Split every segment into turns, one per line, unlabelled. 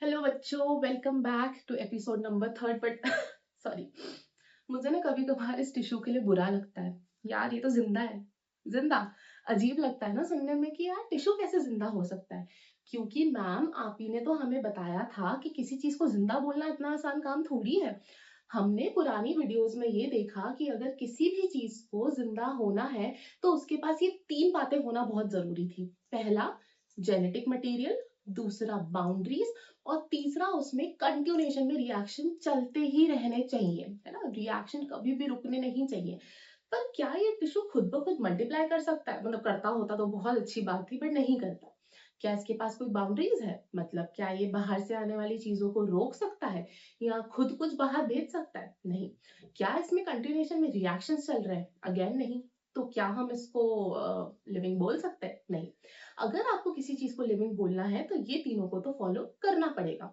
Hello बच्चों, welcome back to episode number third. But sorry, मुझे ना कभी कभार इस टिश्यू के लिए बुरा लगता है। यार ये तो जिंदा है। जिंदा अजीब लगता है ना सुनने में कि यार टिश्यू कैसे जिंदा हो सकता है। क्योंकि मैम आप ही ने तो हमें बताया था कि किसी चीज को जिंदा बोलना इतना आसान काम थोड़ी है। हमने पुरानी वीडियोस में ये देखा कि अगर किसी भी चीज को जिंदा होना है तो उसके पास ये तीन बातें होना बहुत जरूरी थी। पहला, जेनेटिक मटेरियल। दूसरा, बाउंड्रीज। और तीसरा, उसमें कंटिन्यूएशन में रिएक्शन चलते ही रहने चाहिए, है ना। रिएक्शन कभी भी रुकने नहीं चाहिए। पर क्या ये टिश्यू खुद ब खुद मल्टीप्लाई कर सकता है? मतलब करता होता तो बहुत अच्छी बात थी, बट नहीं करता। क्या इसके पास कोई बाउंड्रीज है? मतलब क्या ये बाहर से आने वाली चीजों को रोक सकता है या खुद कुछ बाहर भेज सकता है? नहीं। क्या इसमें कंटिन्यूएशन में रिएक्शंस चल रहे हैं? अगेन नहीं। तो क्या हम इसको लिविंग बोल सकते हैं? नहीं। अगर आपको किसी चीज को लिविंग बोलना है तो ये तीनों को तो फॉलो करना पड़ेगा।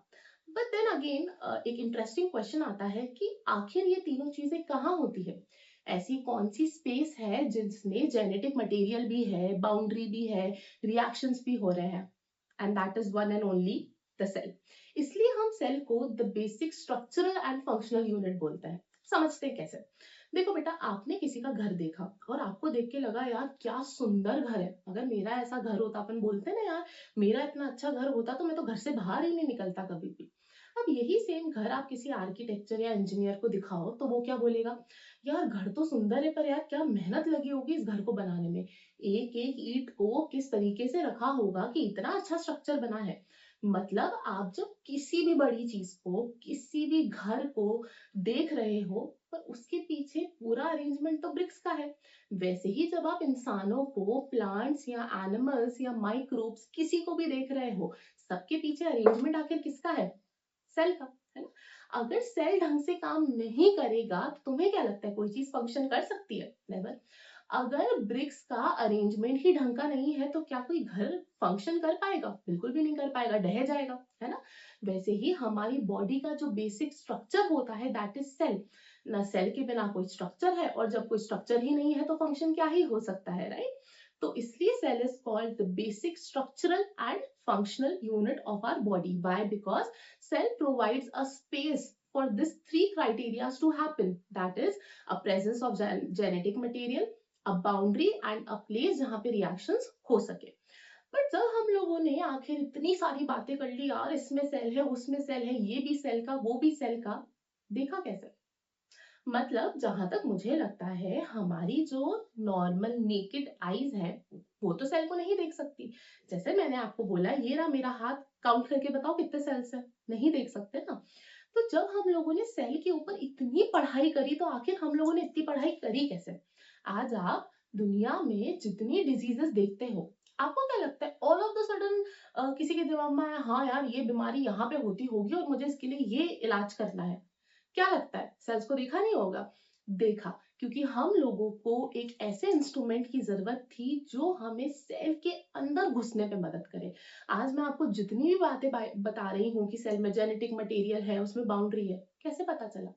बट देन अगेन एक इंटरेस्टिंग क्वेश्चन आता है कि आखिर ये तीनों चीजें कहाँ होती है। ऐसी कौन सी स्पेस है जिसमें जेनेटिक मटेरियल भी है, बाउंड्री भी है, रिएक्शंस भी हो रहे हैं? And that is one and only the cell. इसलिए हम सेल को the basic structural and functional unit बोलते हैं। समझते हैं कैसे? देखो बेटा, आपने किसी का घर देखा और आपको देख के लगा यार क्या सुंदर घर है। अगर मेरा ऐसा घर होता, अपन बोलते हैं ना यार, मेरा इतना अच्छा घर होता तो मैं तो घर से बाहर ही नहीं निकलता कभी भी। अब यही सेम घर आप किसी आर्किटेक्चर या इंजीनियर को दिखाओ तो वो क्या बोलेगा? यार घर तो सुंदर है, पर यार क्या मेहनत लगी होगी इस घर को बनाने में। एक एक ईंट को किस तरीके से रखा होगा कि इतना अच्छा स्ट्रक्चर बना है। मतलब आप जब किसी भी बड़ी चीज को, किसी भी घर को देख रहे हो, पर उसके पीछे पूरा अरेंजमेंट तो ब्रिक्स का है। वैसे ही जब आप इंसानों को, प्लांट्स या एनिमल्स या माइक्रोब्स किसी को भी देख रहे हो, सबके पीछे अरेंजमेंट आखिर किसका है? सेल का, है ना। अगर सेल ढंग से काम नहीं करेगा तो तुम्हें क्या लगता है कोई चीज फंक्शन कर सकती है? नेवर। अगर ब्रिक्स का अरेंजमेंट ही ढंग का नहीं है तो क्या कोई घर फंक्शन कर पाएगा? बिल्कुल भी नहीं कर पाएगा, ढह जाएगा, है ना। वैसे ही हमारी बॉडी का जो बेसिक स्ट्रक्चर होता है दैट इज सेल। ना सेल के बिना कोई स्ट्रक्चर है, और जब कोई स्ट्रक्चर ही नहीं है तो फंक्शन क्या ही हो सकता है, राइट। तो इसलिए cell is called the basic structural and functional unit of our body. Why? Because cell provides a space for these three criteria to happen, that is a presence of genetic material, a boundary and a place जहां पे reactions हो सके। But जब हम लोगों ने आखिर इतनी सारी बातें कर ली यार, इसमें सेल है, उसमें सेल है, ये भी सेल का, वो भी सेल का, देखा कैसे? मतलब जहां तक मुझे लगता है हमारी जो नॉर्मल नेकेड आईज है वो तो सेल को नहीं देख सकती। जैसे मैंने आपको बोला, ये रहा मेरा हाथ, काउंट करके बताओ कितने सेल्स है। नहीं देख सकते ना। तो जब हम लोगों ने सेल के ऊपर इतनी पढ़ाई करी तो आखिर हम लोगों ने इतनी पढ़ाई करी कैसे? आज आप दुनिया में जितनी डिजीजेस देखते हो, आपको क्या लगता है ऑल ऑफ द सडन किसी के दिमाग में आया हाँ यार ये बीमारी यहाँ पे होती होगी और मुझे इसके लिए ये इलाज करना है? क्या लगता है सेल्स को देखा नहीं होगा? देखा, क्योंकि हम लोगों को एक ऐसे इंस्ट्रूमेंट की जरूरत थी जो हमें सेल के अंदर घुसने पे मदद करे। आज मैं आपको जितनी भी बातें बता रही हूँ कि सेल में जेनेटिक मटेरियल है, उसमें बाउंड्री है, कैसे पता चला?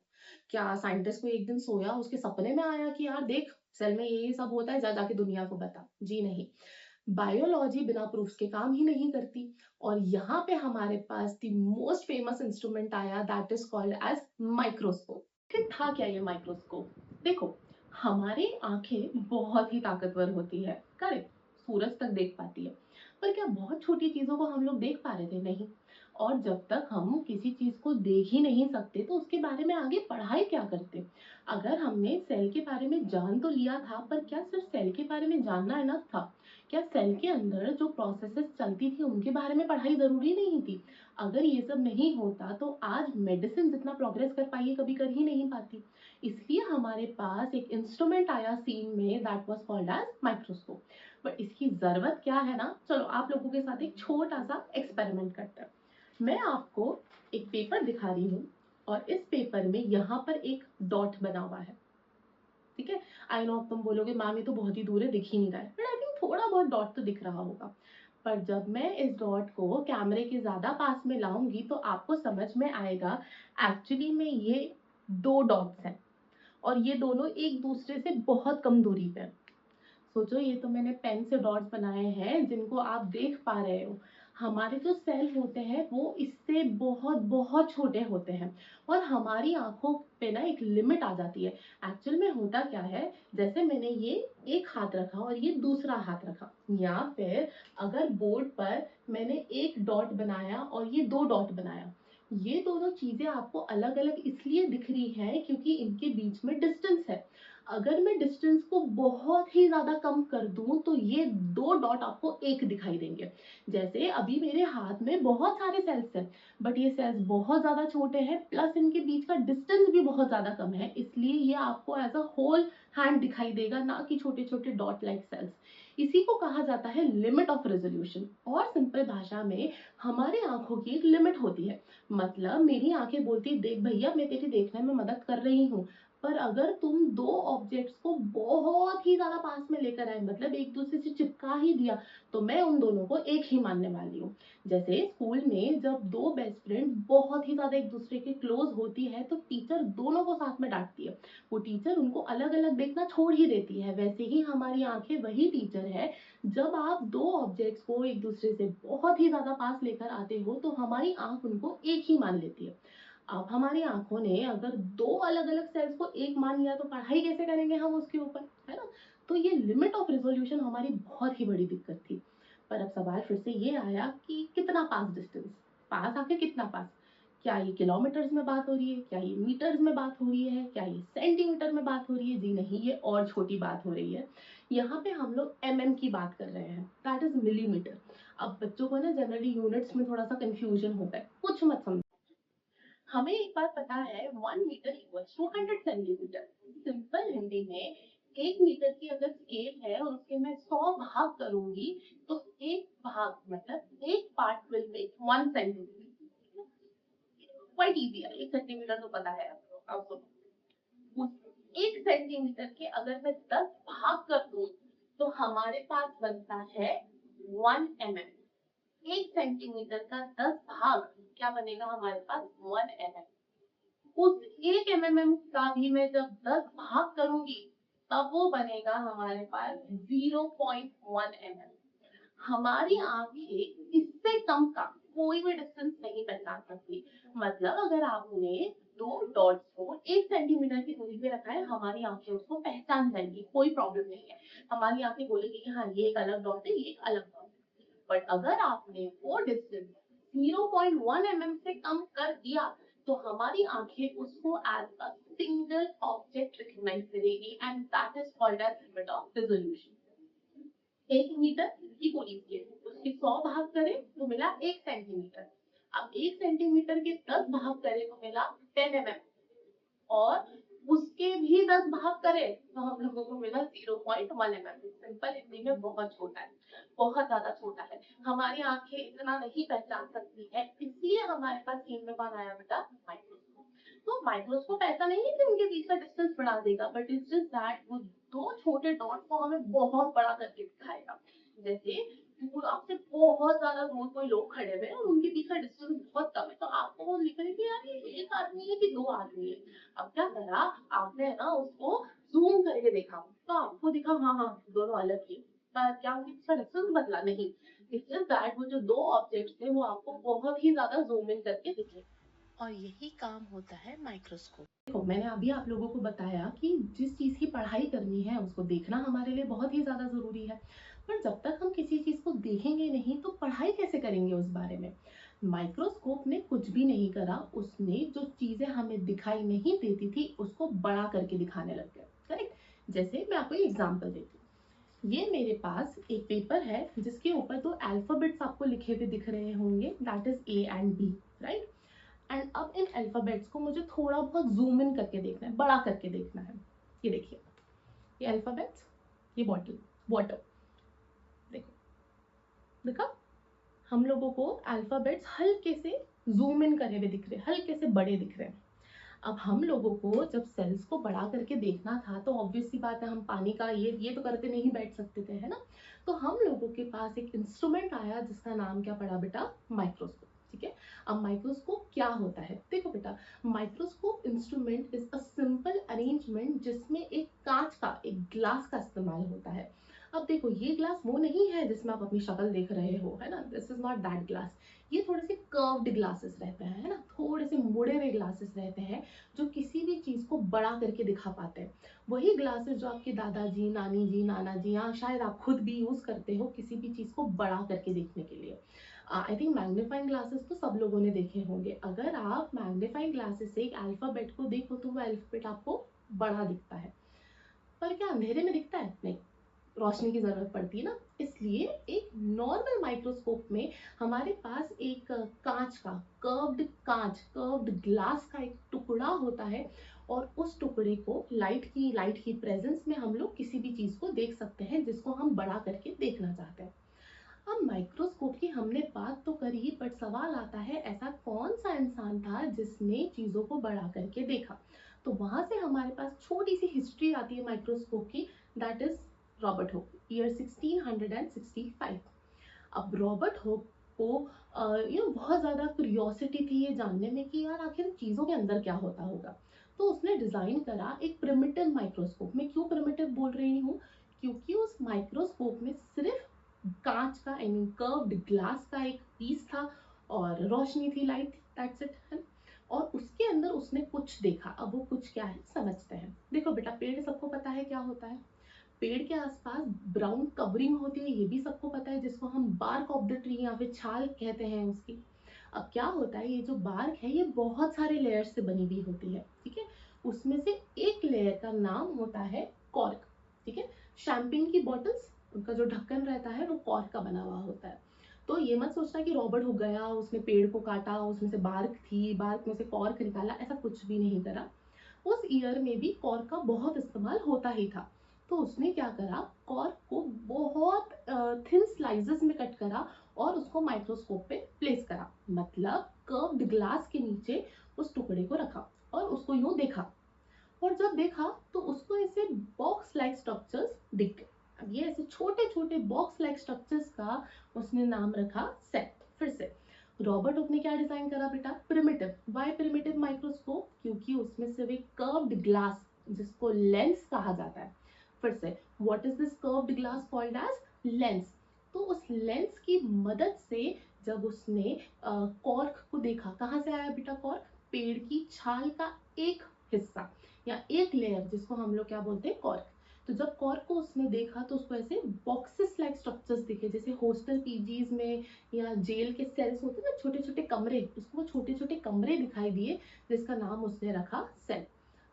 क्या साइंटिस्ट को एक दिन सोया, उसके सपने में आया कि यार देख सेल में ये सब होता है, जा जाके दुनिया को बता? जी नहीं। बायोलॉजी बिना प्रूफ के काम ही नहीं करती। और यहाँ पे हमारे पास द मोस्ट फेमस इंस्ट्रूमेंट आया that is called as microscope. फिर था क्या ये माइक्रोस्कोप? देखो, हमारी आंखें बहुत ही ताकतवर होती है, करेक्ट। सूरज तक देख पाती है। पर क्या बहुत छोटी चीजों को हम लोग देख पा रहे थे? नहीं। और जब तक हम किसी चीज को देख ही नहीं सकते तो उसके बारे में आगे पढ़ाई क्या करते? अगर हमने सेल के बारे में जान तो लिया था, पर क्या सिर्फ सेल के बारे में जानना इनफ था? क्या सेल के अंदर जो प्रोसेसेस चलती थी उनके बारे में पढ़ाई जरूरी नहीं थी? अगर ये सब नहीं होता तो आज मेडिसिन जितना प्रोग्रेस कर पाई है कभी कर ही नहीं पाती। इसलिए हमारे पास एक इंस्ट्रूमेंट आया सीन में that was called as microscope. But इसकी जरूरत क्या है ना, चलो आप लोगों के साथ एक छोटा सा एक्सपेरिमेंट करते हैं। मैं आपको एक पेपर दिखा रही हूँ और इस पेपर में यहाँ पर एक डॉट बना हुआ है, ठीक है। आई नो तुम बोलोगे मैम ये तो बहुत ही दूर है, दिख ही नहीं रहा है, बट आई थिंक थोड़ा बहुत डॉट तो दिख रहा होगा। पर जब मैं इस डॉट को कैमरे के ज्यादा पास में लाऊंगी तो आपको समझ में आएगा एक्चुअली में ये दो डॉट्स हैं और ये दोनों एक दूसरे से बहुत कम दूरी पे हैं। सोचो, ये तो मैंने पेन से डॉट्स बनाए हैं जिनको आप देख पा रहे हो। हमारे जो सेल होते हैं वो इससे बहुत बहुत छोटे होते हैं और हमारी आंखों पे ना एक लिमिट आ जाती है। एक्चुअल में होता क्या है, जैसे मैंने ये एक हाथ रखा और ये दूसरा हाथ रखा, या फिर अगर बोर्ड पर मैंने एक डॉट बनाया और ये दो डॉट बनाया, ये दोनों चीजें आपको अलग अलग इसलिए दिख रही हैं क्योंकि इनके बीच में डिस्टेंस है। अगर मैं डिस्टेंस को बहुत ही ज्यादा कम कर दूं तो ये दो डॉट आपको एक दिखाई देंगे। जैसे अभी मेरे हाथ में बहुत सारे सेल्स हैं, बट ये सेल्स बहुत ज्यादा छोटे हैं, प्लस इनके बीच का डिस्टेंस भी बहुत ज्यादा कम है, इसलिए ये आपको एज अ होल हैंड दिखाई देगा, ना कि छोटे छोटे डॉट लाइक सेल्स। इसी को कहा जाता है लिमिट ऑफ रेजोल्यूशन। और सिंपल भाषा में हमारे आंखों की एक लिमिट होती है। मतलब मेरी आंखें बोलती देख भैया मैं तेरी देखने में मदद कर रही हूँ, पर अगर तुम दो ऑब्जेक्ट्स को बहुत ही ज्यादा पास में लेकर आए, मतलब एक दूसरे से चिपका ही दिया, तो मैं उन दोनों को एक ही मानने वाली हूँ। जैसे स्कूल में जब दो बेस्ट फ्रेंड बहुत ही ज्यादा एक दूसरे के क्लोज होती है तो टीचर दोनों को साथ में डांटती है, वो टीचर उनको अलग अलग देखना छोड़ ही देती है। वैसे ही हमारी आंखें वही टीचर है, जब आप दो ऑब्जेक्ट्स को एक दूसरे से बहुत ही ज्यादा पास लेकर आते हो तो हमारी आंख उनको एक ही मान लेती है। अब हमारी आंखों ने अगर दो अलग अलग सेल्स को एक मान लिया तो पढ़ाई कैसे करेंगे हम उसके ऊपर, है ना। तो ये लिमिट ऑफ रेजोल्यूशन हमारी बहुत ही बड़ी दिक्कत थी। पर अब सवाल फिर से ये आया कि कितना पास डिस्टेंस, पास आके कितना पास, क्या ये किलोमीटर्स में बात हो रही है, क्या ये मीटर्स में बात हो रही है, क्या ये सेंटीमीटर में बात हो रही है? जी नहीं, ये और छोटी बात हो रही है। यहाँ पे हम लोग की बात कर रहे हैं, दैट इज मिलीमीटर। अब बच्चों को ना जनरली यूनिट्स में थोड़ा सा कंफ्यूजन होता है, कुछ मत समझ। हमें एक बात पता है, 1 metre equals to 100 centimetre. Simple Hindi में 1 मीटर की अगर स्केल है और उसके मैं 100 भाग करूंगी तो एक भाग मतलब एक part will make 1 centimetre. Quite easy है, 1 सेंटीमीटर तो पता है आपको। अब सुनो, उस 1 सेंटीमीटर के अगर मैं 10 भाग कर दूं तो हमारे पास बनता है 1 mm। 1 सेंटीमीटर का 10 भाग क्या बनेगा हमारे पास? 1 mm। उस 1 mm का भी मैं जब 10 भाग करूंगी तब वो बनेगा हमारे पास 0.1 mm। हमारी आंखें इससे कम का कोई भी डिस्टेंस नहीं पहचान सकती। मतलब अगर आपने दो डॉट्स को 1 सेंटीमीटर की दूरी पे रखा है, हमारी आंखें उसको पहचान जाएंगी, कोई प्रॉब्लम नहीं है। हमारी आंखें बोलेगी कि हाँ ये एक अलग डॉट है, ये एक अलग डॉट है। बट अगर आपने वो डिस्टेंस 0.1 mm से कम कर दिया तो हमारी आंखें उसको as a single object recognize करेगी, and that is called as limit of resolution. 1 metre की पूरी स्केल, उसके 100 भाग करें तो मिला 1 सेंटीमीटर। अब 1 सेंटीमीटर के 10 भाग करें तो मिला 10 mm, और उसके भी 10 भाग करें तो हम लोगों को मिला 0.1 mm। सिंपल हिंदी में बहुत छोटा है, बहुत ज्यादा छोटा है। हमारी आंखें इतना नहीं पहचान सकती है, इसलिए हमारे पास सीन में कौन आया बेटा? माइक्रोस्कोप। तो माइक्रोस्कोप ऐसा नहीं है कि उनके बीच का डिस्टेंस बढ़ा देगा, बट इट्स जस्ट दैट वो दो छोटे डॉट को हमें बहुत बड़ा करके दिखाएगा। जैसे आपसे बहुत ज्यादा दूर कोई लोग खड़े हुए हैं और उनके बीच का डिस्टेंस बहुत कम है, तो आपको वो लिख रहे कि यार ये एक आदमी है कि दो आदमी है। अब क्या करा आपने, है ना, उसको जूम करके देखा तो आपको दिखा हाँ हाँ दोनों अलग ही, पर क्या उनके बीच का डिस्टेंस बदला नहीं। इट्स जस्ट दैट वो जो दो ऑब्जेक्ट्स थे वो आपको बहुत ही ज्यादा जूम इन करके दिखे। और यही काम होता है माइक्रोस्कोप। देखो मैंने अभी आप लोगों को बताया कि जिस चीज की पढ़ाई करनी है उसको देखना हमारे लिए बहुत ही ज्यादा जरूरी है, पर जब तक हम किसी चीज को देखेंगे नहीं तो पढ़ाई कैसे करेंगे उस बारे में। माइक्रोस्कोप ने कुछ भी नहीं करा, उसने जो चीजें हमें दिखाई नहीं देती थी उसको बड़ा करके दिखाने लग गया। करेक्ट। जैसे मैं आपको एग्जांपल देती हूँ, ये मेरे पास एक पेपर है जिसके ऊपर दो अल्फाबेट्स आपको लिखे हुए दिख रहे होंगे, that is A and B, right. And अब इन अल्फाबेट्स को मुझे थोड़ा बहुत जूम इन करके देखना है, बड़ा करके देखना है। ये देखिए, ये अल्फाबेट्स, ये बॉटल, वाटर, देखो, देखा? हम लोगों को अल्फाबेट्स हल्के से जूम इन करे हुए दिख रहे हैं, हल्के से बड़े दिख रहे हैं। अब हम लोगों को जब सेल्स को बड़ा करके देखना था तो ऑब्वियस सी बात है, हम पानी का ये तो करके नहीं बैठ सकते थे, है ना। तो हम लोगों के पास एक इंस्ट्रूमेंट आया जिसका नाम क्या पड़ा बेटा? माइक्रोस्कोप। ठीक है। अब माइक्रोस्कोप क्या होता है? देखो बेटा, microscope instrument is a simple arrangement जिसमें एक कांच का, एक ग्लास का इस्तेमाल होता है। अब देखो ये ग्लास वो नहीं है जिसमें आप अपनी शक्ल देख रहे हो, है ना, this is not that glass. ये थोड़े से कर्व्ड ग्लासेस रहते हैं, है ना, थोड़े से मुड़े हुए ग्लासेस रहते हैं जो किसी भी चीज को बड़ा करके दिखा पाते हैं। वही ग्लासेस जो आपके दादाजी, नानी जी, नाना जी, या शायद आप खुद भी यूज करते हो किसी भी चीज को बड़ा करके देखने के लिए। आई थिंक मैग्नीफाइंग ग्लासेस तो सब लोगों ने देखे होंगे। अगर आप मैग्नीफाइंग ग्लासेस से एक अल्फाबेट को देखो तो वो अल्फाबेट आपको बड़ा दिखता है, पर क्या अंधेरे में दिखता है? नहीं, रोशनी की जरूरत पड़ती है ना। इसलिए एक नॉर्मल माइक्रोस्कोप में हमारे पास एक कांच का, कर्व्ड ग्लास का एक टुकड़ा होता है, और उस टुकड़े को लाइट की प्रेजेंस में हम लोग किसी भी चीज को देख सकते हैं जिसको हम बड़ा करके देखना चाहते हैं। अब माइक्रोस्कोप की हमने बात तो करी, बट सवाल आता है ऐसा कौन सा इंसान था जिसने चीजों को बड़ा करके देखा। तो वहां से हमारे पास छोटी सी हिस्ट्री आती है माइक्रोस्कोप की, that is Robert Hooke, year 1665। अब रॉबर्ट हुक को बहुत ज्यादा क्यूरियोसिटी थी ये जानने में कि यार आखिर चीजों के अंदर क्या होता होगा। तो उसने डिजाइन करा एक प्रिमिटिव माइक्रोस्कोप। मैं क्यों प्रिमिटिव बोल रही हूँ? क्योंकि उस माइक्रोस्कोप में सिर्फ कांच का, आई मीन कर्व्ड ग्लास का एक पीस था, और रोशनी थी, लाइट थी, दैट्स इट, है। और उसके अंदर उसने कुछ देखा। अब वो कुछ क्या है समझते हैं। देखो बेटा, पेड़ सबको पता है क्या होता है। पेड़ के आसपास ब्राउन कवरिंग होती है, ये भी सबको पता है, जिसको हम बार्क ऑफ द ट्री या फिर छाल कहते हैं उसकी। अब क्या होता है, ये जो बार्क है ये बहुत सारे लेयर से बनी हुई होती है, ठीक है। उसमें से एक लेयर का नाम होता है कॉर्क, ठीक है। शैंपेन की बॉटल्स, उनका जो ढक्कन रहता है वो कॉर्क का बना हुआ होता है। तो ये मत सोचना कि रॉबर्ट हो गया, उसने पेड़ को काटा, उसमें से बार्क थी, बार्क में से कॉर्क निकाला, ऐसा कुछ भी नहीं करा। उस ईयर में भी कॉर्क का बहुत इस्तेमाल होता ही था। तो उसने क्या करा, कॉर्क को बहुत थिन स्लाइसेस में कट करा और उसको माइक्रोस्कोप पे प्लेस करा, मतलब कर्व्ड ग्लास के नीचे उस टुकड़े को रखा और उसको यूं देखा। और जब देखा तो उसको ऐसे बॉक्स लाइक स्ट्रक्चर्स दिख गए। अब ये ऐसे छोटे छोटे बॉक्स लाइक स्ट्रक्चर्स का उसने नाम रखा सेल। फिर से रॉबर्ट हुक ने क्या डिजाइन करा बेटा, प्रिमिटिव। Y primitive microscope? क्योंकि उसमें सिर्फ एक कर्व्ड ग्लास, जिसको लेंस कहा जाता है। फिर से, what is this curved glass called as? Lens. तो उस लेंस की मदद से जब उसने कॉर्क को देखा, कहाँ से आया बेटा कॉर्क? पेड़ की छाल का एक हिस्सा या एक लेयर, जिसको हम लोग क्या बोलते हैं, कॉर्क। तो जब कॉर्क को उसने देखा तो उसको ऐसे बॉक्सेस लाइक स्ट्रक्चर्स दिखे, जैसे हॉस्टल पीजीज में या जेल के सेल्स होते हैं ना, छोटे छोटे कमरे, उसको वो छोटे छोटे कमरे दिखाई दिए, जिसका नाम उसने रखा सेल।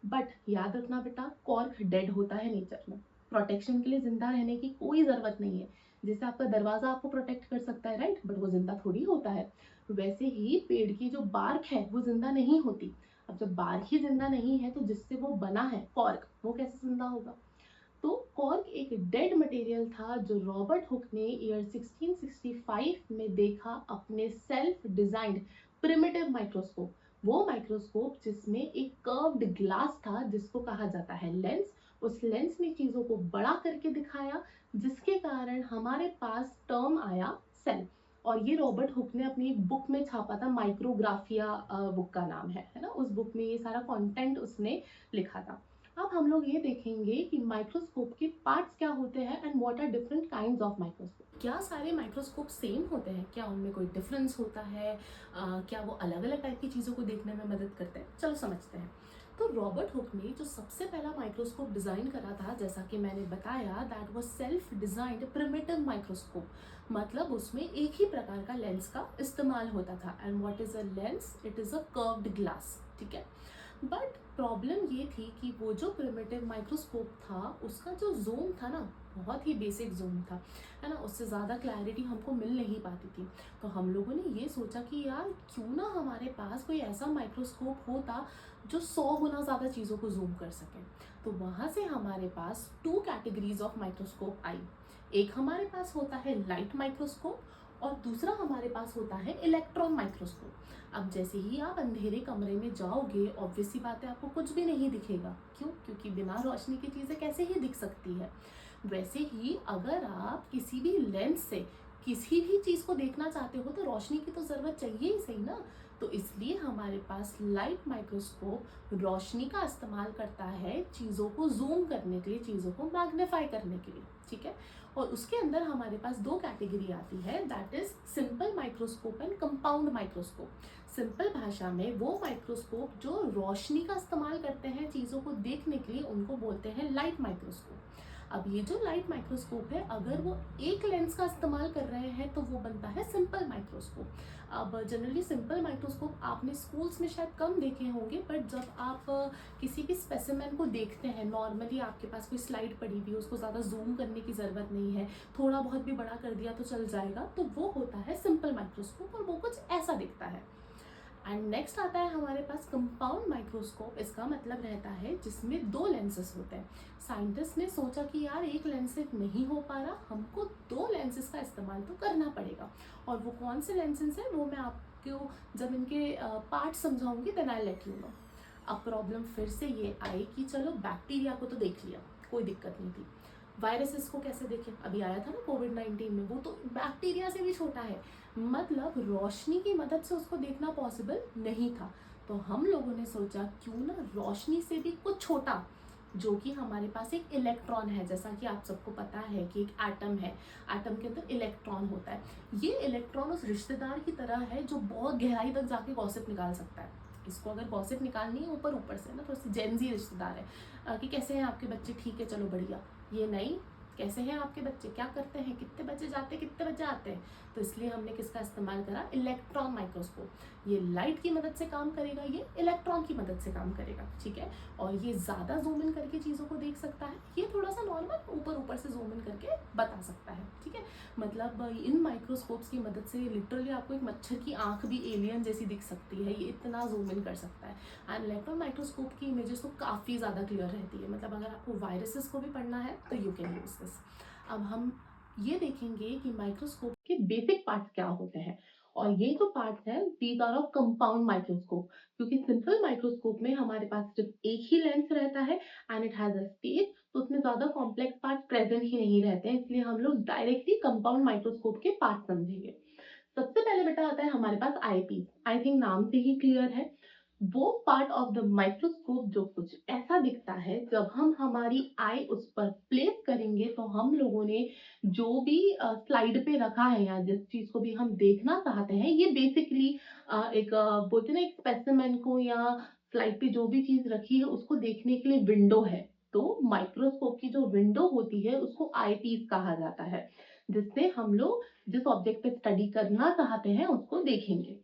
बट याद रखना बेटा, कॉर्क डेड होता है नेचर में। प्रोटेक्शन के लिए जिंदा रहने की कोई जरूरत नहीं है। जैसे आपका दरवाजा आपको प्रोटेक्ट कर सकता है, राइट, बट वो जिंदा थोड़ी होता है। वैसे ही पेड़ की जो बार्क है वो जिंदा नहीं होती। अब जब बार्क ही जिंदा नहीं है तो जिससे वो बना है कॉर्क, वो कैसे जिंदा होगा? तो कॉर्क एक डेड मटेरियल था जो रॉबर्ट हुक ने ईयर 1665 में देखा अपने सेल्फ डिजाइंड प्रिमिटिव माइक्रोस्कोप। वो माइक्रोस्कोप जिसमें एक कर्व्ड ग्लास था जिसको कहा जाता है लेंस। उस लेंस ने चीजों को बड़ा करके दिखाया, जिसके कारण हमारे पास टर्म आया सेल। और ये रॉबर्ट हुक ने अपनी एक बुक में छापा था, माइक्रोग्राफिया बुक का नाम है ना। उस बुक में ये सारा कंटेंट उसने लिखा था। अब हम लोग ये देखेंगे कि माइक्रोस्कोप के पार्ट्स क्या होते हैं and what are different kinds of microscope. क्या सारे माइक्रोस्कोप सेम होते हैं? क्या उनमें कोई डिफरेंस होता है? क्या वो अलग अलग टाइप की चीज़ों को देखने में मदद करते हैं? चलो समझते हैं। तो रॉबर्ट हुक ने जो सबसे पहला माइक्रोस्कोप डिजाइन करा था, जैसा कि मैंने बताया, that was self designed primitive microscope. मतलब उसमें एक ही प्रकार का लेंस का इस्तेमाल होता था। And what is a lens? It is a curved glass, ठीक है। बट प्रॉब्लम ये थी कि वो जो प्रिमिटिव माइक्रोस्कोप था उसका जो जूम था ना, बहुत ही बेसिक जूम था, है ना, उससे ज़्यादा क्लैरिटी हमको मिल नहीं पाती थी। तो हम लोगों ने ये सोचा कि यार क्यों ना हमारे पास कोई ऐसा माइक्रोस्कोप होता जो 100 गुना ज़्यादा चीज़ों को जूम कर सके। तो वहाँ से हमारे पास 2 कैटेगरीज ऑफ माइक्रोस्कोप आई। एक हमारे पास होता है लाइट माइक्रोस्कोप और दूसरा हमारे पास होता है इलेक्ट्रॉन माइक्रोस्कोप। अब जैसे ही आप अंधेरे कमरे में जाओगे, ऑब्वियस सी बात है आपको कुछ भी नहीं दिखेगा। क्यों? क्योंकि बिना रोशनी की चीज़ें कैसे ही दिख सकती है। वैसे ही अगर आप किसी भी लेंस से किसी भी चीज को देखना चाहते हो तो रोशनी की तो जरूरत चाहिए ही सही ना। तो इसलिए हमारे पास लाइट माइक्रोस्कोप रोशनी का इस्तेमाल करता है चीजों को जूम करने के लिए, चीजों को मैग्नीफाई करने के लिए, ठीक है। और उसके अंदर हमारे पास दो कैटेगरी आती है, that is simple microscope and compound microscope. Simple भाषा में वो माइक्रोस्कोप जो रोशनी का इस्तेमाल करते हैं चीजों को देखने के लिए, उनको बोलते हैं लाइट माइक्रोस्कोप। अब ये जो लाइट माइक्रोस्कोप है, अगर वो एक लेंस का इस्तेमाल कर रहे हैं तो वो बनता है सिंपल माइक्रोस्कोप। अब जनरली सिंपल माइक्रोस्कोप आपने स्कूल्स में शायद कम देखे होंगे, बट जब आप किसी भी स्पेसिमेन को देखते हैं, नॉर्मली आपके पास कोई स्लाइड पड़ी हुई है, उसको ज़्यादा जूम करने की ज़रूरत नहीं है, थोड़ा बहुत भी बड़ा कर दिया तो चल जाएगा, तो वो होता है सिंपल माइक्रोस्कोप और वो कुछ ऐसा दिखता है। एंड नेक्स्ट आता है हमारे पास कंपाउंड माइक्रोस्कोप। इसका मतलब रहता है जिसमें दो लेंसेस होते हैं। साइंटिस्ट ने सोचा कि यार एक लेंस से नहीं हो पा रहा, हमको दो लेंसेस का इस्तेमाल तो करना पड़ेगा। और वो कौन से लेंसेस हैं वो मैं आपको जब इनके पार्ट समझाऊंगी then I let you know. अब प्रॉब्लम फिर से ये आई कि चलो बैक्टीरिया को तो देख लिया, कोई दिक्कत नहीं थी, वायरसेस को कैसे देखें, अभी आया था ना कोविड-19 में, वो तो बैक्टीरिया से भी छोटा है, मतलब रोशनी की मदद से उसको देखना पॉसिबल नहीं था। तो हम लोगों ने सोचा क्यों ना रोशनी से भी कुछ छोटा, जो कि हमारे पास एक इलेक्ट्रॉन है, जैसा कि आप सबको पता है कि एक एटम है, एटम के अंदर इलेक्ट्रॉन होता है। ये इलेक्ट्रॉन उस रिश्तेदार की तरह है जो बहुत गहराई तक जाके गॉसिप निकाल सकता है। इसको अगर गॉसिप निकालनी है ऊपर ऊपर से ना, थोड़ी सी जेंजी रिश्तेदार है कि कैसे हैं आपके बच्चे, ठीक है चलो बढ़िया, ये नहीं कैसे हैं आपके बच्चे, क्या करते हैं, कितने बजे जाते हैं, कितने बजे आते हैं। तो इसलिए हमने किसका इस्तेमाल करा, इलेक्ट्रॉन माइक्रोस्कोप। ये लाइट की मदद से काम करेगा, ये इलेक्ट्रॉन की मदद से काम करेगा, ठीक है। और ये ज़्यादा जूम इन करके चीज़ों को देख सकता है, ये थोड़ा सा नॉर्मल ऊपर ऊपर से जूम इन करके बता सकता है, ठीक है। मतलब इन माइक्रोस्कोप्स की मदद से लिटरली आपको एक मच्छर की आंख भी एलियन जैसी दिख सकती है, ये इतना जूम इन कर सकता है। एंड इलेक्ट्रॉन माइक्रोस्कोप की इमेजेस तो काफ़ी ज़्यादा क्लियर रहती है, मतलब अगर आपको वायरसेस को भी पढ़ना है तो यू कैन यूज दिस। अब हम ये देखेंगे कि माइक्रोस्कोप के बेसिक पार्ट्स क्या होते हैं। और ये जो पार्ट्स हैं these are of compound microscope, क्योंकि सिंपल माइक्रोस्कोप में हमारे पास सिर्फ एक ही लेंस रहता है and it has a space, तो उसमें ज्यादा कॉम्प्लेक्स पार्ट प्रेजेंट ही नहीं रहते हैं, इसलिए हम लोग डायरेक्टली कंपाउंड माइक्रोस्कोप के पार्ट समझेंगे। सबसे पहले बेटा आता है हमारे पास आई पीस। आई थिंक नाम से ही क्लियर है, वो पार्ट ऑफ द माइक्रोस्कोप जो कुछ ऐसा दिखता है, जब हम हमारी आई उस पर प्लेस करेंगे तो हम लोगों ने जो भी स्लाइड पे रखा है या जिस चीज को भी हम देखना चाहते हैं, ये बेसिकली एक बोलते ना एक स्पेसिमेन को या स्लाइड पे जो भी चीज रखी है उसको देखने के लिए विंडो है। तो माइक्रोस्कोप की जो विंडो होती है उसको आई पीस कहा जाता है, जिससे हम लोग जिस ऑब्जेक्ट पे स्टडी करना चाहते हैं उसको देखेंगे।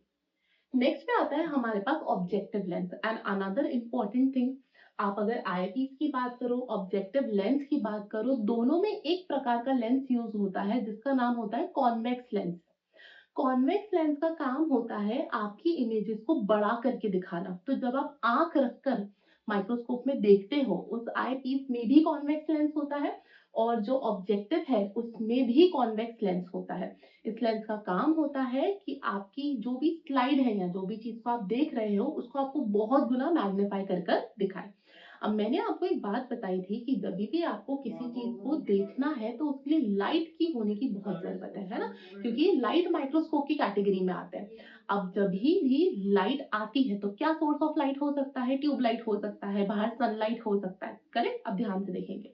नेक्स्ट पे आता है हमारे पास objective lens and another important thing. आप अगर आईपीस की बात करो, ऑब्जेक्टिव लेंस की बात करो, दोनों में एक प्रकार का लेंस यूज होता है जिसका नाम होता है कॉन्वेक्स लेंस। कॉन्वेक्स लेंस का काम होता है आपकी इमेजेस को बड़ा करके दिखाना। तो जब आप आंख रखकर माइक्रोस्कोप में देखते हो, उस आई पीस में भी कॉन्वेक्स लेंस होता है और जो ऑब्जेक्टिव है उसमें भी कॉन्वेक्स लेंस होता है। इस लेंस का काम होता है कि आपकी जो भी स्लाइड है या जो भी चीज को आप देख रहे हो उसको आपको बहुत गुना मैग्नीफाई कर कर दिखाए। अब मैंने आपको एक बात बताई थी कि जब भी आपको किसी चीज को देखना है तो उसके लिए लाइट की होने की बहुत जरूरत है ना, क्योंकि लाइट माइक्रोस्कोप की कैटेगरी में आते हैं। अब जब भी लाइट आती है तो क्या सोर्स ऑफ लाइट हो सकता है, ट्यूबलाइट हो सकता है, बाहर सनलाइट हो सकता है, करेक्ट। अब ध्यान से देखेंगे,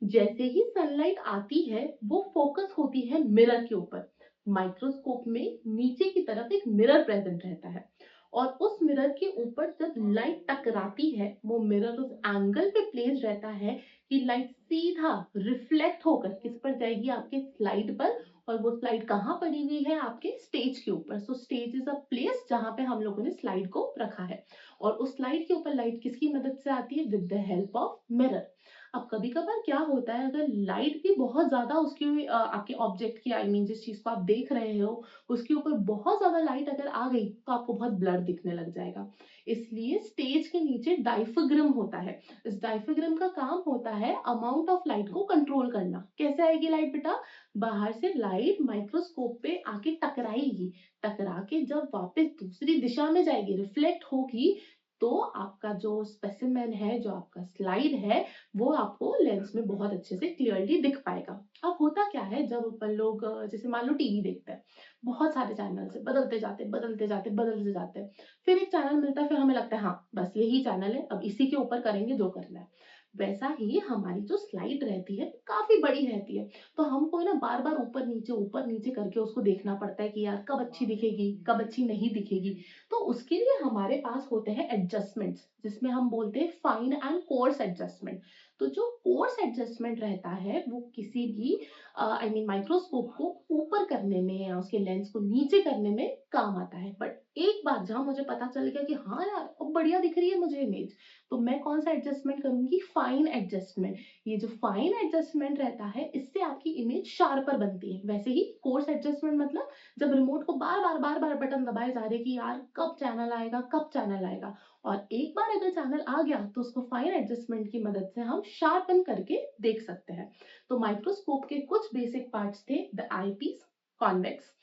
जैसे ही सनलाइट आती है वो फोकस होती है मिरर के ऊपर। माइक्रोस्कोप में नीचे की तरफ एक मिरर प्रेजेंट रहता है और उस मिरर के ऊपर जब लाइट टकराती है, वो मिरर उस एंगल पे प्लेस रहता है कि लाइट सीधा रिफ्लेक्ट होकर किस पर जाएगी, आपके स्लाइड पर। और वो स्लाइड कहाँ पड़ी हुई है, आपके स्टेज के ऊपर। सो स्टेज इज अ प्लेस जहां पे हम लोगों ने स्लाइड को रखा है और उस स्लाइड के ऊपर लाइट किसकी मदद से आती है, with the help of mirror. अब कभी कभार क्या होता है, अगर लाइट भी बहुत ज्यादा उसकी आपके ऑब्जेक्ट की, आई मीन जिस चीज को आप देख रहे हो उसके ऊपर बहुत ज्यादा लाइट अगर आ गई तो आपको बहुत ब्लर दिखने लग जाएगा। इसलिए स्टेज के नीचे डायफ्राम होता है। इस डायफ्राम का काम होता है अमाउंट ऑफ लाइट को कंट्रोल करना। कैसे आएगी लाइट बेटा, बाहर से लाइट माइक्रोस्कोप पे आके टकराएगी, टकरा के जब वापस दूसरी दिशा में जाएगी, रिफ्लेक्ट होगी, तो आपका जो स्पेसिमेन है, जो आपका स्लाइड है, वो आपको लेंस में बहुत अच्छे से क्लियरली दिख पाएगा। अब होता क्या है, जब अपन लोग जैसे मान लो टीवी देखते हैं, बहुत सारे चैनल से बदलते जाते बदलते जाते बदलते जाते हैं, फिर एक चैनल मिलता है, फिर हमें लगता है हाँ बस यही चैनल है, अब इसी के ऊपर करेंगे जो करना है। वैसा ही हमारी जो स्लाइड रहती है काफी बड़ी रहती है, तो हमको ना बार बार ऊपर नीचे करके उसको देखना पड़ता है कि यार कब अच्छी दिखेगी, कब अच्छी नहीं दिखेगी। तो उसके लिए हमारे पास होते हैं एडजस्टमेंट्स, जिसमें हम बोलते हैं फाइन एंड कोर्स एडजस्टमेंट। तो जो कोर्स एडजस्टमेंट रहता है वो किसी भी आई मीन माइक्रोस्कोप को ऊपर करने में या उसके लेंस को नीचे करने में काम आता है। बट एक बार जहां मुझे पता चल गया कि हाँ यार अब बढ़िया दिख रही है मुझे इमेज, तो मैं कौन सा एडजस्टमेंट करूंगी, फाइन एडजस्टमेंट। ये जो फाइन एडजस्टमेंट रहता है इससे आपकी इमेज शार्पर बनती है। वैसे ही कोर्स एडजस्टमेंट मतलब जब रिमोट को बार बार बटन दबाए जा रहे कि यार कब चैनल आएगा, कब चैनल आएगा, और एक बार अगर चैनल आ गया तो उसको फाइन एडजस्टमेंट की मदद से हम शार्पन करके देख सकते हैं। तो माइक्रोस्कोप के कुछ बेसिक पार्ट्स थे, the eyepiece convex,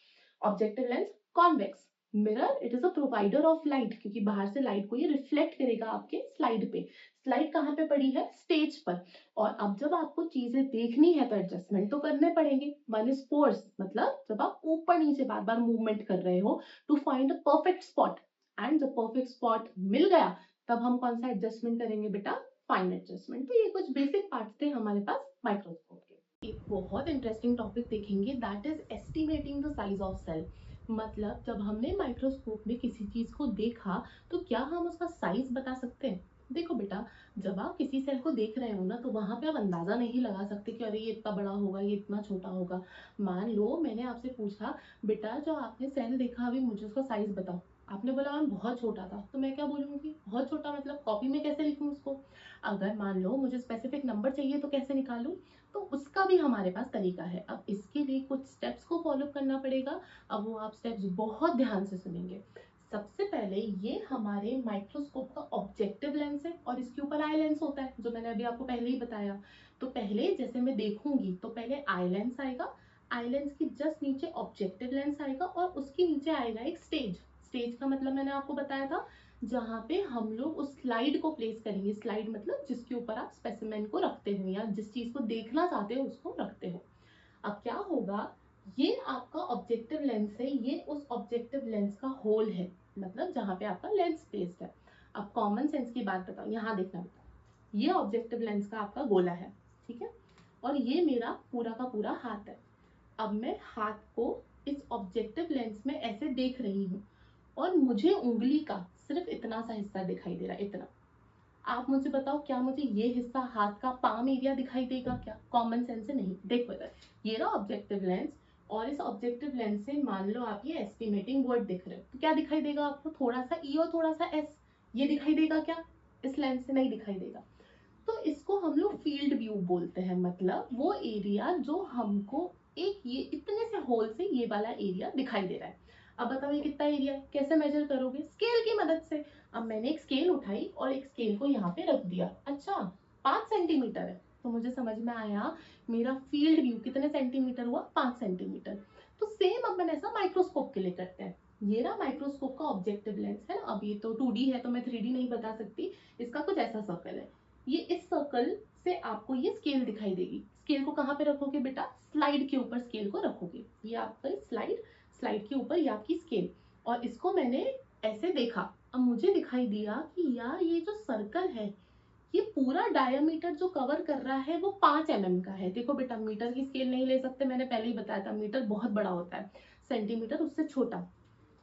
objective lens convex, mirror it is a provider of light, क्योंकि बाहर से लाइट को ये रिफ्लेक्ट करेगा आपके स्लाइड पे। स्लाइड कहाँ पे पड़ी है, स्टेज पर। और अब जब आपको चीजें देखनी है तो एडजस्टमेंट तो करने पड़ेंगे। वन इज फोर्स, मतलब जब आप ऊपर नीचे बार बार मूवमेंट कर रहे हो to find a perfect spot, and जब परफेक्ट स्पॉट मिल गया तब हम कौन सा एडजस्टमेंट करेंगे बेटा, फाइन एडजस्टमेंट। तो ये कुछ बेसिक पार्ट्स थे हमारे पास माइक्रोस्कोप के। एक बहुत इंटरेस्टिंग टॉपिक देखेंगे, that is estimating the size of cell. मतलब जब हमने माइक्रोस्कोप में किसी चीज को देखा तो क्या हम उसका साइज बता सकते हैं। देखो बेटा, जब आप किसी सेल को देख रहे हो ना तो वहां पे आप अंदाजा नहीं लगा सकते कि अरे ये इतना बड़ा होगा, ये इतना छोटा होगा। मान लो मैंने आपसे पूछा, बेटा जो आपने सेल देखा अभी मुझे उसका साइज बताओ, आपने बोला मैम बहुत छोटा था, तो मैं क्या बोलूंगी, बहुत छोटा मतलब कॉपी में कैसे लिखूं उसको। अगर मान लो मुझे स्पेसिफिक नंबर चाहिए तो कैसे निकालूं, तो उसका भी हमारे पास तरीका है। अब इसके लिए कुछ स्टेप्स को फॉलो करना पड़ेगा। अब वो आप स्टेप्स बहुत ध्यान से सुनेंगे। सबसे पहले ये हमारे माइक्रोस्कोप का ऑब्जेक्टिव लेंस है और इसके ऊपर आई लेंस होता है, जो मैंने अभी आपको पहले ही बताया। तो पहले जैसे मैं देखूंगी तो पहले आई लेंस आएगा, आई लेंस के जस्ट नीचे ऑब्जेक्टिव लेंस आएगा और उसके नीचे आएगा एक स्टेज। स्टेज का मतलब मैंने आपको बताया था, जहाँ पे हम लोग उस स्लाइड को प्लेस करेंगे। स्लाइड मतलब जिसके ऊपर आप स्पेसिमेन को रखते हो या जिस चीज को देखना चाहते हो उसको रखते हो। अब क्या होगा, ये आपका ऑब्जेक्टिव लेंस है, ये उस ऑब्जेक्टिव लेंस का होल है, मतलब जहां पे आपका लेंस प्लेस्ड है। अब कॉमन सेंस की बात बताओ, यहाँ देखना बेटा, ये ऑब्जेक्टिव लेंस का आपका गोला है, ठीक है, और ये मेरा पूरा का पूरा हाथ है। अब मैं हाथ को इस ऑब्जेक्टिव लेंस में ऐसे देख रही हूँ और मुझे उंगली का सिर्फ इतना सा हिस्सा दिखाई दे रहा है, इतना। आप मुझे बताओ क्या मुझे ये हिस्सा हाथ का पाम एरिया दिखाई देगा क्या, कॉमन सेंस से नहीं। देखो इधर, ये रहा ऑब्जेक्टिव लेंस, और इस ऑब्जेक्टिव लेंस से मान लो आप ये एस्टिमेटिंग वर्ड दिख रहे हो, तो क्या दिखाई देगा आपको, थोड़ा सा ई और थोड़ा सा एस, ये दिखाई देगा क्या, इस लेंस से नहीं दिखाई देगा। तो इसको हम लोग फील्ड व्यू बोलते हैं, मतलब वो एरिया जो हमको एक ये इतने से होल से ये वाला एरिया दिखाई दे रहा है। अब बताओ ये कितना एरिया है, कैसे मेजर करोगे, स्केल की मदद से। अब मैंने एक स्केल उठाई और एक स्केल को यहाँ पे रख दिया, अच्छा 5 सेंटीमीटर है, तो मुझे समझ में आया मेरा फील्ड व्यू कितने सेंटीमीटर हुआ, 5 सेंटीमीटर। तो सेम अपन ऐसा माइक्रोस्कोप के लिए करते हैं। ये रहा माइक्रोस्कोप का ऑब्जेक्टिव लेंस है ना, अब ये तो 2D है तो मैं 3D नहीं बता सकती। इसका कुछ ऐसा सर्कल है, ये इस सर्कल से आपको ये स्केल दिखाई देगी। स्केल को कहाँ पे रखोगे बेटा, स्लाइड के ऊपर स्केल को रखोगे, ये आपका स्लाइड, स्लाइड के ऊपर ये आपकी स्केल। और इसको मैंने ऐसे देखा, अब मुझे दिखाई दिया कि यार ये जो सर्कल है ये पूरा डायमीटर जो कवर कर रहा है वो 5 mm का है। देखो बेटा, मीटर की स्केल नहीं ले सकते, मैंने पहले ही बताया था, मीटर बहुत बड़ा होता है, सेंटीमीटर उससे छोटा।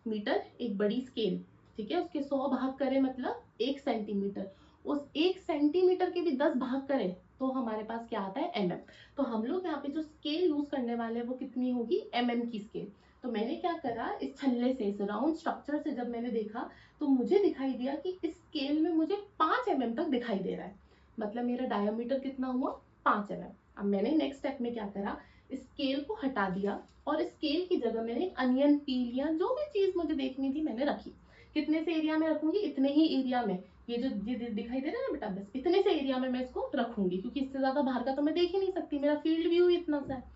मीटर एक बड़ी स्केल, ठीक है, उसके 100 भाग करें मतलब 1 सेंटीमीटर, उस 1 सेंटीमीटर के भी 10 भाग करें तो हमारे पास क्या आता है, mm। तो हम लोग यहाँ पे जो स्केल यूज करने वाले हैं वो कितनी होगी, mm की स्केल। तो मैंने क्या करा, इस छल्ले से, इस राउंड स्ट्रक्चर से जब मैंने देखा तो मुझे दिखाई दिया कि इस स्केल में मुझे 5 mm तक दिखाई दे रहा है, मतलब मेरा डायमीटर कितना हुआ, 5 mm। अब मैंने नेक्स्ट स्टेप में क्या करा, स्केल को हटा दिया और स्केल की जगह मैंने अनियन पील या जो भी चीज मुझे देखनी थी मैंने रखी। कितने से एरिया में रखूंगी, इतने ही एरिया में, ये जो ये दिखाई दे रहा है ना बेटा, बस इतने से एरिया में मैं इसको रखूंगी, क्योंकि इससे ज्यादा बाहर का तो मैं देख ही नहीं सकती, मेरा फील्ड व्यू इतना सा है।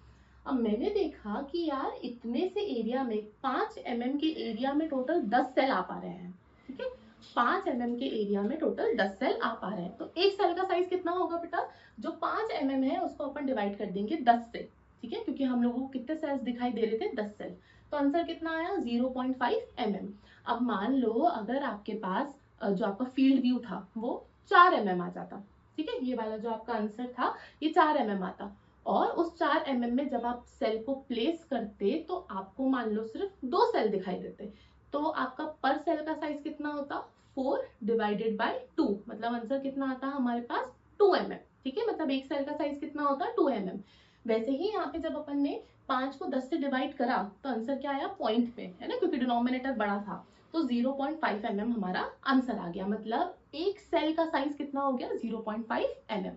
अब मैंने देखा कि यार इतने से एरिया में 5 mm के एरिया में टोटल 10 सेल आ पा रहे हैं, ठीक है। 5 mm के एरिया में टोटल 10 सेल आ पा रहे हैं। तो एक सेल का साइज कितना होगा बेटा, जो 5 mm है उसको अपन डिवाइड कर देंगे 10 से, ठीक है, क्योंकि हम लोगों को कितने सेल्स दिखाई दे रहे थे, 10 सेल। तो आंसर कितना आया, 0.5 mm। अब मान लो अगर आपके पास जो आपका फील्ड व्यू था वो 4 mm आ जाता, ठीक है, ये वाला जो आपका आंसर था ये 4 mm आता, और उस 4 mm में जब आप सेल को प्लेस करते तो आपको मान लो सिर्फ 2 सेल दिखाई देते, तो आपका पर सेल का साइज कितना होता, 4 डिवाइडेड बाय 2, मतलब आंसर कितना आता हमारे पास 2 mm, ठीक है, मतलब एक सेल का साइज कितना होता है 2 mm। वैसे ही यहाँ पे जब अपन ने 5 को 10 से डिवाइड करा तो आंसर क्या आया, पॉइंट पे, है ना, क्योंकि डिनोमिनेटर बड़ा था, तो 0.5 mm हमारा आंसर आ गया, मतलब एक सेल का साइज कितना हो गया, 0.5 mm।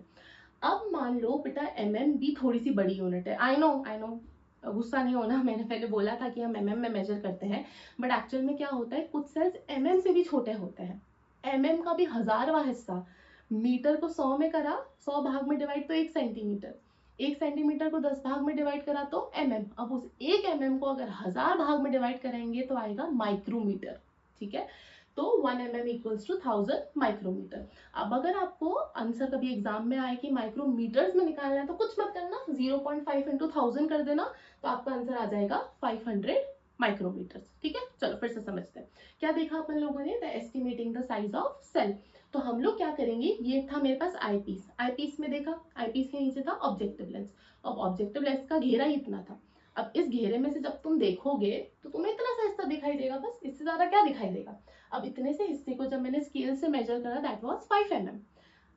अब मान लो बेटा mm भी थोड़ी सी बड़ी यूनिट है, आई नो, गुस्सा नहीं होना, मैंने पहले बोला था कि हम mm में मेजर करते हैं, बट एक्चुअल में क्या होता है, कुछ सेल्स mm से भी छोटे होते हैं, mm का भी 1000वां हिस्सा, मीटर को 100 में करा, 100 भाग में डिवाइड तो 1 सेंटीमीटर, 1 सेंटीमीटर को 10 भाग में डिवाइड करा तो mm, अब उस 1 mm को अगर 1000 भाग में डिवाइड करेंगे तो आएगा माइक्रोमीटर, ठीक है, तो 1 mm इक्वल्स टू 1000 माइक्रोमीटर। अब अगर आपको आंसर कभी एग्जाम में आए कि माइक्रोमीटर्स में निकालना है तो कुछ मत करना, 0.5 इंटू 1000 कर देना, तो आपका आंसर आ जाएगा 500 माइक्रोमीटर्स, ठीक है। चलो फिर से समझते हैं, क्या देखा अपन लोगों ने, the estimating the size of cell. तो हम लोग क्या करेंगे, ये था मेरे पास आई पीस में देखा, आई पीस के नीचे था ऑब्जेक्टिव लेंस, अब ऑब्जेक्टिव लेंस का घेरा ही इतना था, अब इस घेरे में से जब तुम देखोगे तो तुम्हें इतना सा हिस्सा दिखाई देगा, बस, इससे ज्यादा क्या दिखाई देगा। अब इतने से हिस्से को जब मैंने स्केल से मेजर करा, दैट वाज 5 mm।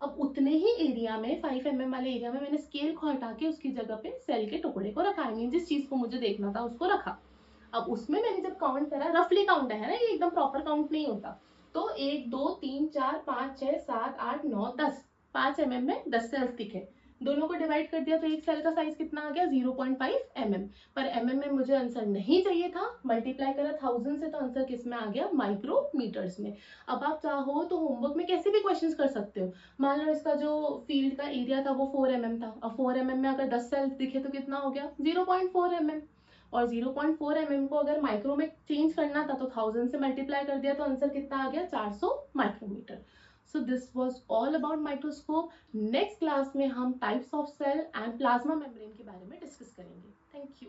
अब उतने ही एरिया में, 5 mm वाले एरिया में मैंने स्केल को हटा के उसकी जगह पे सेल के टुकड़े को रखा, आई मीन जिस चीज को मुझे देखना था उसको रखा। अब उसमें मैंने जब काउंट करा, रफली काउंट है ना, ये एकदम प्रॉपर काउंट नहीं होता, तो 1 2 3 4 5 6 7 8 9 10, 5 mm में 10 सेल्स दिखे, दोनों को डिवाइड कर दिया तो एक सेल का साइज कितना आ गया, 0.5 mm। पर mm में मुझे आंसर नहीं चाहिए था, मल्टीप्लाई करा 1000 से तो आंसर किस में आ गया, माइक्रोमीटर्स में। अब आप चाहो तो होमवर्क में कैसे भी क्वेश्चंस कर सकते हो, मान लो इसका जो फील्ड का एरिया था वो 4 mm था, अब 4 mm में अगर 10 सेल्स दिखे तो कितना हो गया, 0.4 mm, और 0.4 mm को अगर माइक्रो में चेंज करना था तो 1000 से मल्टीप्लाई कर दिया तो आंसर कितना आ गया, 400 micrometre. So this was all about microscope. Next class में हम types of cell and plasma membrane के बारे में डिस्कस करेंगे। Thank you.